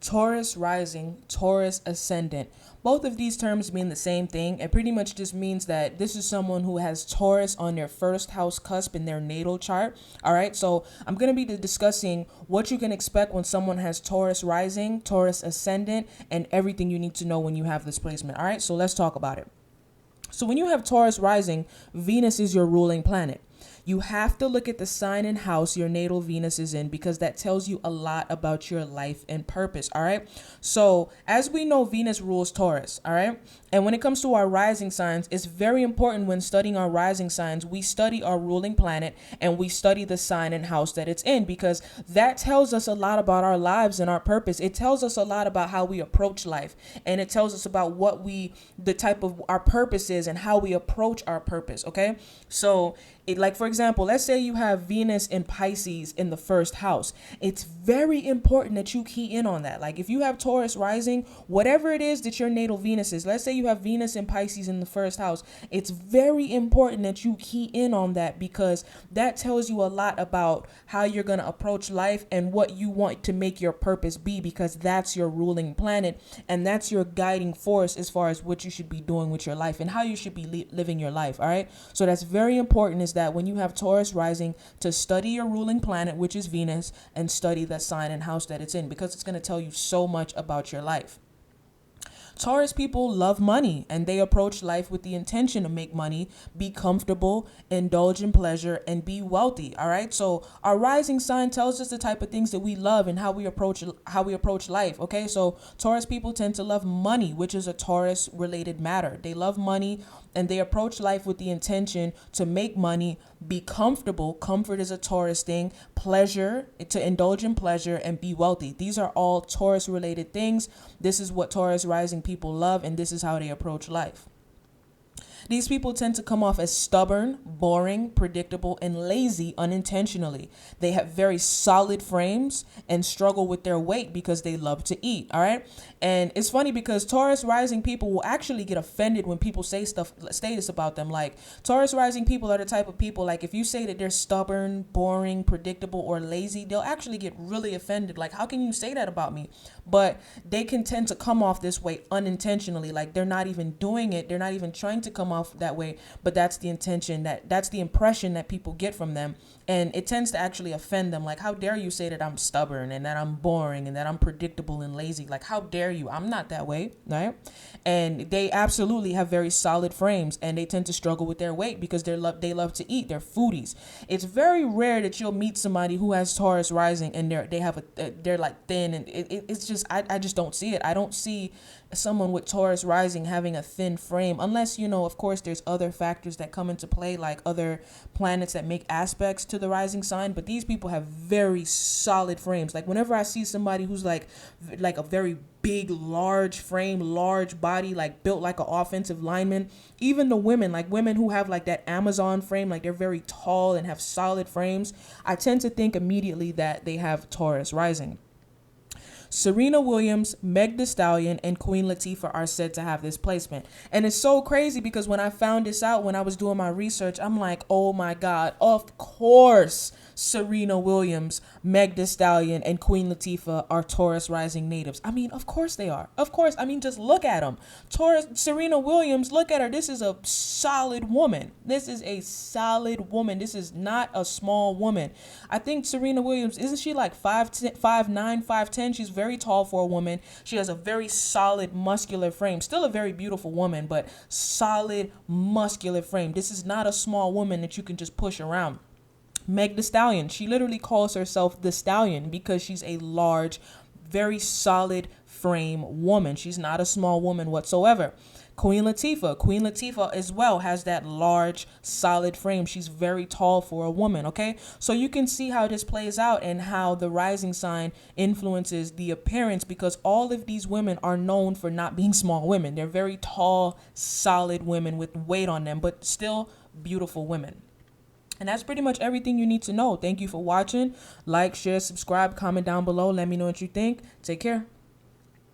Taurus rising, Taurus ascendant. Both of these terms mean the same thing. It pretty much just means that this is someone who has Taurus on their first house cusp in their natal chart. All right, so I'm going to be discussing what you can expect when someone has Taurus rising, Taurus ascendant, and everything you need to know when you have this placement. All right, so let's talk about it. So when you have Taurus rising, Venus is your ruling planet. You have to look at the sign and house your natal Venus is in, because that tells you a lot about your life and purpose. All right. So as we know, Venus rules Taurus. All right. And when it comes to our rising signs, it's very important when studying our rising signs, we study our ruling planet and we study the sign and house that it's in, because that tells us a lot about our lives and our purpose. It tells us a lot about how we approach life, and it tells us about the type of our purpose is and how we approach our purpose. Okay. So like, for example, let's say you have Venus in Pisces in the first house. It's very important that you key in on that. Like if you have Taurus rising, whatever it is that your natal Venus is, let's say you have Venus in Pisces in the first house, it's very important that you key in on that, because that tells you a lot about how you're going to approach life and what you want to make your purpose be, because that's your ruling planet and that's your guiding force as far as what you should be doing with your life and how you should be living your life. All right. So that's very important, is that when you have Taurus rising, to study your ruling planet, which is Venus, and study the sign and house that it's in, because it's going to tell you so much about your life. Taurus people love money, and they approach life with the intention to make money, be comfortable, indulge in pleasure, and be wealthy. All right. So our rising sign tells us the type of things that we love and how we approach life. Okay. So Taurus people tend to love money, which is a Taurus related matter. They love money and they approach life with the intention to make money, be comfortable. Comfort is a Taurus thing. Pleasure, to indulge in pleasure, and be wealthy. These are all Taurus related things. This is what Taurus rising people love, and this is how they approach life. These people tend to come off as stubborn, boring, predictable, and lazy unintentionally. They have very solid frames and struggle with their weight because they love to eat. All right. And it's funny because Taurus rising people will actually get offended when people say this about them. Like, Taurus rising people are the type of people, like, if you say that they're stubborn, boring, predictable, or lazy, they'll actually get really offended. Like, how can you say that about me? But they can tend to come off this way unintentionally. Like, they're not even doing it. They're not even trying to come off that way, but that's the intention, that's the impression that people get from them, and it tends to actually offend them. Like, how dare you say that I'm stubborn and that I'm boring and that I'm predictable and lazy? Like, how dare you? I'm not that way, right? And they absolutely have very solid frames, and they tend to struggle with their weight because they love to eat. They're foodies. It's very rare that you'll meet somebody who has Taurus rising and they're like thin, and it's just I just don't see it. I don't see someone with Taurus rising having a thin frame, unless, of course, there's other factors that come into play, like other planets that make aspects to the rising sign. But these people have very solid frames. Like, whenever I see somebody who's like a very big, large frame, large body, like built like an offensive lineman, even the women, like women who have like that Amazon frame, like they're very tall and have solid frames, I tend to think immediately that they have Taurus rising. Serena Williams, Meg Thee Stallion, and Queen Latifah are said to have this placement. And it's so crazy because when I found this out, when I was doing my research, I'm like, oh my God, of course Serena Williams, Meg Thee Stallion, and Queen Latifah are Taurus rising natives. I mean, of course they are. Of course. I mean, just look at them. Serena Williams, look at her. This is a solid woman. This is a solid woman. This is not a small woman. I think Serena Williams, isn't she like 5'9", 5'10"? She's very tall for a woman. She has a very solid muscular frame. Still a very beautiful woman, but solid muscular frame. This is not a small woman that you can just push around. Meg Thee Stallion, she literally calls herself the Stallion because she's a large, very solid frame woman. She's not a small woman whatsoever. Queen Latifah as well has that large, solid frame. She's very tall for a woman, okay? So you can see how this plays out and how the rising sign influences the appearance, because all of these women are known for not being small women. They're very tall, solid women with weight on them, but still beautiful women. And that's pretty much everything you need to know. Thank you for watching. Like, share, subscribe, comment down below. Let me know what you think. Take care.